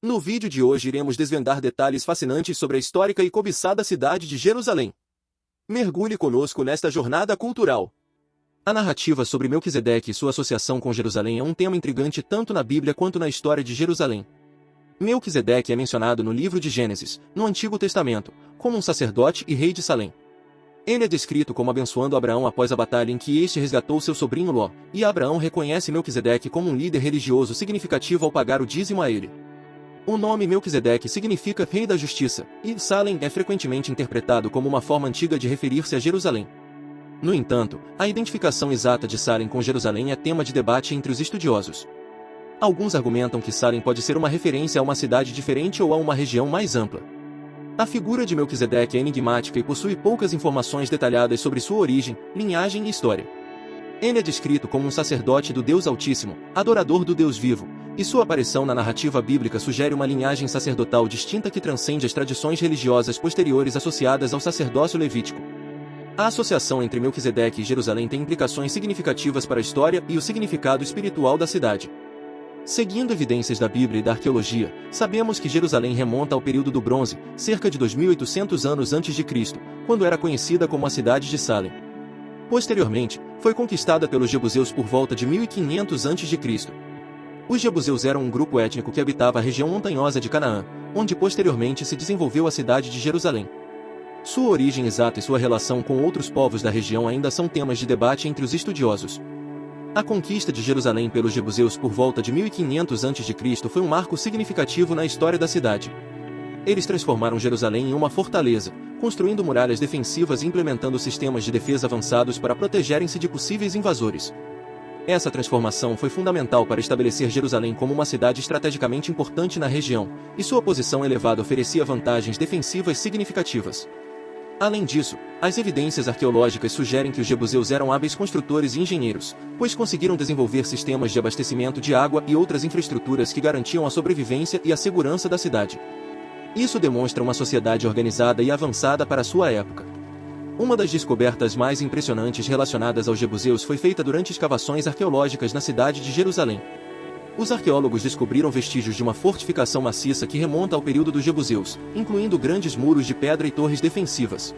No vídeo de hoje iremos desvendar detalhes fascinantes sobre a histórica e cobiçada cidade de Jerusalém. Mergulhe conosco nesta jornada cultural. A narrativa sobre Melquisedeque e sua associação com Jerusalém é um tema intrigante tanto na Bíblia quanto na história de Jerusalém. Melquisedeque é mencionado no livro de Gênesis, no Antigo Testamento, como um sacerdote e rei de Salém. Ele é descrito como abençoando Abraão após a batalha em que este resgatou seu sobrinho Ló, e Abraão reconhece Melquisedeque como um líder religioso significativo ao pagar o dízimo a ele. O nome Melquisedeque significa Rei da Justiça, e Salém é frequentemente interpretado como uma forma antiga de referir-se a Jerusalém. No entanto, a identificação exata de Salém com Jerusalém é tema de debate entre os estudiosos. Alguns argumentam que Salém pode ser uma referência a uma cidade diferente ou a uma região mais ampla. A figura de Melquisedeque é enigmática e possui poucas informações detalhadas sobre sua origem, linhagem e história. Ele é descrito como um sacerdote do Deus Altíssimo, adorador do Deus vivo, e sua aparição na narrativa bíblica sugere uma linhagem sacerdotal distinta que transcende as tradições religiosas posteriores associadas ao sacerdócio levítico. A associação entre Melquisedeque e Jerusalém tem implicações significativas para a história e o significado espiritual da cidade. Seguindo evidências da Bíblia e da arqueologia, sabemos que Jerusalém remonta ao período do Bronze, cerca de 2.800 anos antes de Cristo, quando era conhecida como a cidade de Salém. Posteriormente, foi conquistada pelos jebuseus por volta de 1500 a.C. Os jebuseus eram um grupo étnico que habitava a região montanhosa de Canaã, onde posteriormente se desenvolveu a cidade de Jerusalém. Sua origem exata e sua relação com outros povos da região ainda são temas de debate entre os estudiosos. A conquista de Jerusalém pelos jebuseus por volta de 1500 a.C. foi um marco significativo na história da cidade. Eles transformaram Jerusalém em uma fortaleza, construindo muralhas defensivas e implementando sistemas de defesa avançados para protegerem-se de possíveis invasores. Essa transformação foi fundamental para estabelecer Jerusalém como uma cidade estrategicamente importante na região, e sua posição elevada oferecia vantagens defensivas significativas. Além disso, as evidências arqueológicas sugerem que os jebuseus eram hábeis construtores e engenheiros, pois conseguiram desenvolver sistemas de abastecimento de água e outras infraestruturas que garantiam a sobrevivência e a segurança da cidade. Isso demonstra uma sociedade organizada e avançada para sua época. Uma das descobertas mais impressionantes relacionadas aos jebuseus foi feita durante escavações arqueológicas na cidade de Jerusalém. Os arqueólogos descobriram vestígios de uma fortificação maciça que remonta ao período dos jebuseus, incluindo grandes muros de pedra e torres defensivas.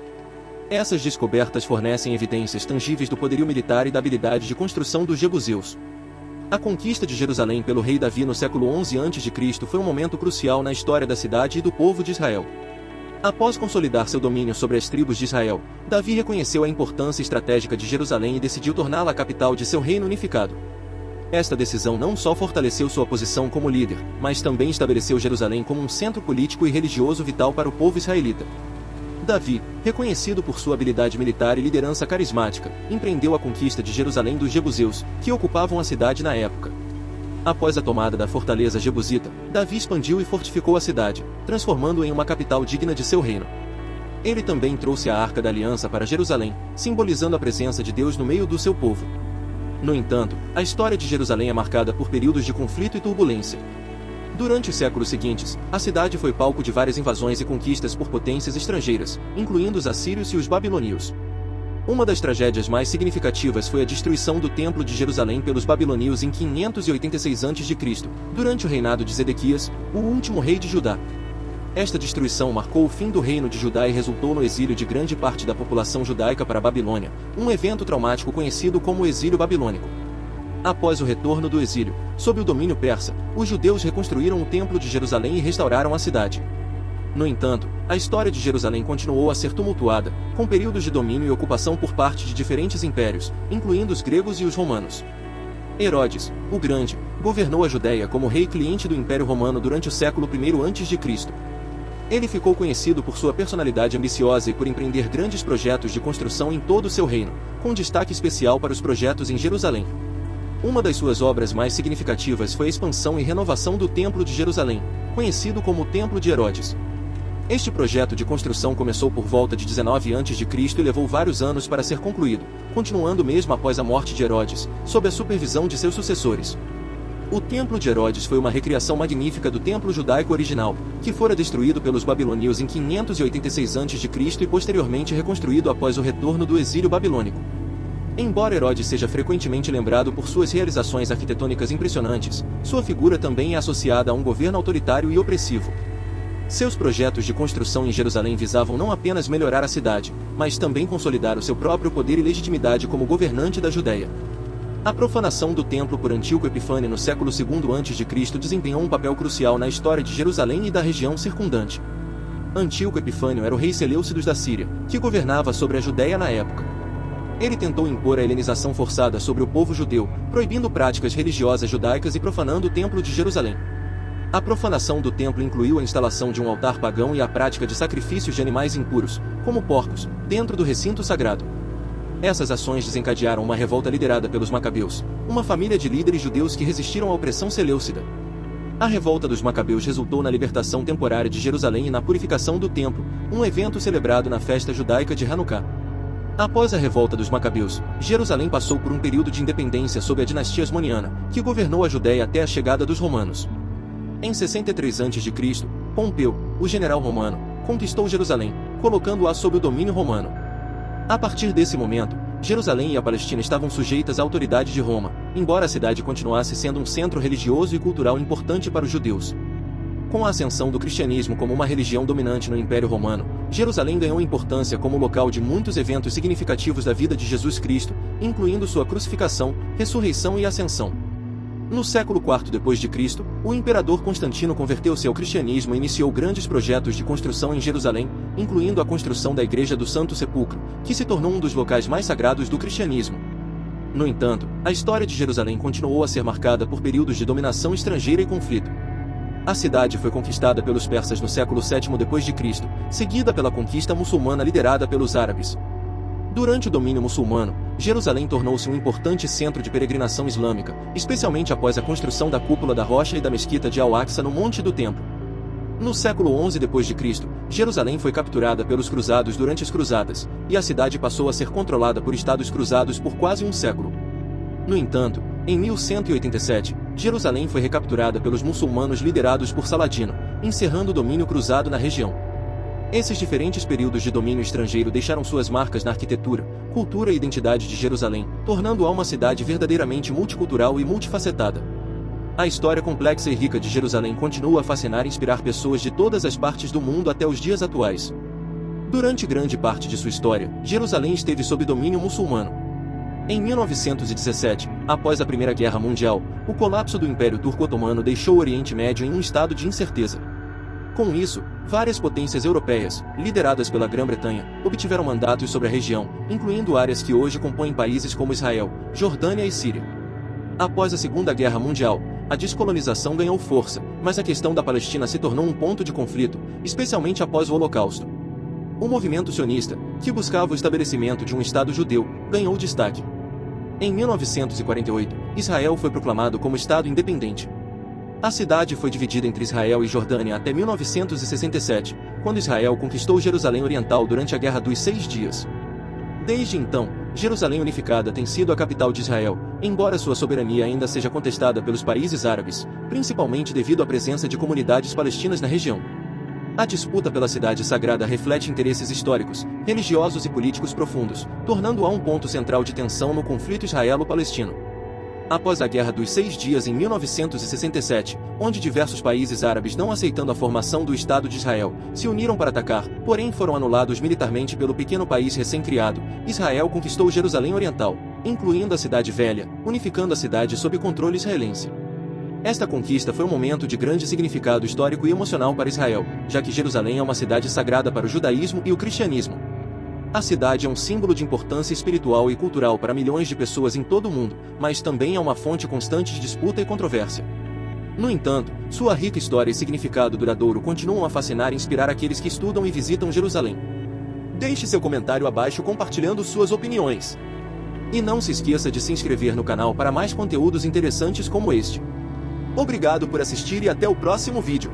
Essas descobertas fornecem evidências tangíveis do poderio militar e da habilidade de construção dos jebuseus. A conquista de Jerusalém pelo rei Davi no século XI a.C. foi um momento crucial na história da cidade e do povo de Israel. Após consolidar seu domínio sobre as tribos de Israel, Davi reconheceu a importância estratégica de Jerusalém e decidiu torná-la a capital de seu reino unificado. Esta decisão não só fortaleceu sua posição como líder, mas também estabeleceu Jerusalém como um centro político e religioso vital para o povo israelita. Davi, reconhecido por sua habilidade militar e liderança carismática, empreendeu a conquista de Jerusalém dos jebuseus, que ocupavam a cidade na época. Após a tomada da fortaleza jebusita, Davi expandiu e fortificou a cidade, transformando-a em uma capital digna de seu reino. Ele também trouxe a Arca da Aliança para Jerusalém, simbolizando a presença de Deus no meio do seu povo. No entanto, a história de Jerusalém é marcada por períodos de conflito e turbulência. Durante os séculos seguintes, a cidade foi palco de várias invasões e conquistas por potências estrangeiras, incluindo os assírios e os babilônios. Uma das tragédias mais significativas foi a destruição do Templo de Jerusalém pelos babilônios em 586 a.C., durante o reinado de Zedequias, o último rei de Judá. Esta destruição marcou o fim do reino de Judá e resultou no exílio de grande parte da população judaica para a Babilônia, um evento traumático conhecido como o exílio babilônico. Após o retorno do exílio, sob o domínio persa, os judeus reconstruíram o Templo de Jerusalém e restauraram a cidade. No entanto, a história de Jerusalém continuou a ser tumultuada, com períodos de domínio e ocupação por parte de diferentes impérios, incluindo os gregos e os romanos. Herodes, o Grande, governou a Judéia como rei cliente do Império Romano durante o século I a.C. Ele ficou conhecido por sua personalidade ambiciosa e por empreender grandes projetos de construção em todo o seu reino, com destaque especial para os projetos em Jerusalém. Uma das suas obras mais significativas foi a expansão e renovação do Templo de Jerusalém, conhecido como o Templo de Herodes. Este projeto de construção começou por volta de 19 a.C. e levou vários anos para ser concluído, continuando mesmo após a morte de Herodes, sob a supervisão de seus sucessores. O Templo de Herodes foi uma recriação magnífica do templo judaico original, que fora destruído pelos babilônios em 586 a.C. e posteriormente reconstruído após o retorno do exílio babilônico. Embora Herodes seja frequentemente lembrado por suas realizações arquitetônicas impressionantes, sua figura também é associada a um governo autoritário e opressivo. Seus projetos de construção em Jerusalém visavam não apenas melhorar a cidade, mas também consolidar o seu próprio poder e legitimidade como governante da Judéia. A profanação do templo por Antíoco Epifânio no século II a.C. desempenhou um papel crucial na história de Jerusalém e da região circundante. Antíoco Epifânio era o rei Seleucidos da Síria, que governava sobre a Judéia na época. Ele tentou impor a helenização forçada sobre o povo judeu, proibindo práticas religiosas judaicas e profanando o templo de Jerusalém. A profanação do templo incluiu a instalação de um altar pagão e a prática de sacrifícios de animais impuros, como porcos, dentro do recinto sagrado. Essas ações desencadearam uma revolta liderada pelos Macabeus, uma família de líderes judeus que resistiram à opressão seleucida. A revolta dos Macabeus resultou na libertação temporária de Jerusalém e na purificação do templo, um evento celebrado na festa judaica de Hanukkah. Após a revolta dos Macabeus, Jerusalém passou por um período de independência sob a dinastia Asmoniana, que governou a Judéia até a chegada dos romanos. Em 63 a.C., Pompeu, o general romano, conquistou Jerusalém, colocando-a sob o domínio romano. A partir desse momento, Jerusalém e a Palestina estavam sujeitas à autoridade de Roma, embora a cidade continuasse sendo um centro religioso e cultural importante para os judeus. Com a ascensão do cristianismo como uma religião dominante no Império Romano, Jerusalém ganhou importância como local de muitos eventos significativos da vida de Jesus Cristo, incluindo sua crucificação, ressurreição e ascensão. No século IV d.C., o imperador Constantino converteu-se ao cristianismo e iniciou grandes projetos de construção em Jerusalém, incluindo a construção da Igreja do Santo Sepulcro, que se tornou um dos locais mais sagrados do cristianismo. No entanto, a história de Jerusalém continuou a ser marcada por períodos de dominação estrangeira e conflito. A cidade foi conquistada pelos persas no século VII d.C., seguida pela conquista muçulmana liderada pelos árabes. Durante o domínio muçulmano, Jerusalém tornou-se um importante centro de peregrinação islâmica, especialmente após a construção da Cúpula da Rocha e da Mesquita de Al-Aqsa no Monte do Templo. No século XI d.C., Jerusalém foi capturada pelos cruzados durante as cruzadas, e a cidade passou a ser controlada por estados cruzados por quase um século. No entanto, em 1187, Jerusalém foi recapturada pelos muçulmanos liderados por Saladino, encerrando o domínio cruzado na região. Esses diferentes períodos de domínio estrangeiro deixaram suas marcas na arquitetura, cultura e identidade de Jerusalém, tornando-a uma cidade verdadeiramente multicultural e multifacetada. A história complexa e rica de Jerusalém continua a fascinar e inspirar pessoas de todas as partes do mundo até os dias atuais. Durante grande parte de sua história, Jerusalém esteve sob domínio muçulmano. Em 1917, após a Primeira Guerra Mundial, o colapso do Império Turco-Otomano deixou o Oriente Médio em um estado de incerteza. Com isso, várias potências europeias, lideradas pela Grã-Bretanha, obtiveram mandatos sobre a região, incluindo áreas que hoje compõem países como Israel, Jordânia e Síria. Após a Segunda Guerra Mundial, a descolonização ganhou força, mas a questão da Palestina se tornou um ponto de conflito, especialmente após o Holocausto. O movimento sionista, que buscava o estabelecimento de um Estado judeu, ganhou destaque. Em 1948, Israel foi proclamado como Estado independente. A cidade foi dividida entre Israel e Jordânia até 1967, quando Israel conquistou Jerusalém Oriental durante a Guerra dos 6 Dias. Desde então, Jerusalém unificada tem sido a capital de Israel, embora sua soberania ainda seja contestada pelos países árabes, principalmente devido à presença de comunidades palestinas na região. A disputa pela cidade sagrada reflete interesses históricos, religiosos e políticos profundos, tornando-a um ponto central de tensão no conflito israelo-palestino. Após a Guerra dos 6 Dias em 1967, onde diversos países árabes não aceitando a formação do Estado de Israel, se uniram para atacar, porém foram anulados militarmente pelo pequeno país recém-criado, Israel conquistou Jerusalém Oriental, incluindo a Cidade Velha, unificando a cidade sob controle israelense. Esta conquista foi um momento de grande significado histórico e emocional para Israel, já que Jerusalém é uma cidade sagrada para o judaísmo e o cristianismo. A cidade é um símbolo de importância espiritual e cultural para milhões de pessoas em todo o mundo, mas também é uma fonte constante de disputa e controvérsia. No entanto, sua rica história e significado duradouro continuam a fascinar e inspirar aqueles que estudam e visitam Jerusalém. Deixe seu comentário abaixo compartilhando suas opiniões. E não se esqueça de se inscrever no canal para mais conteúdos interessantes como este. Obrigado por assistir e até o próximo vídeo.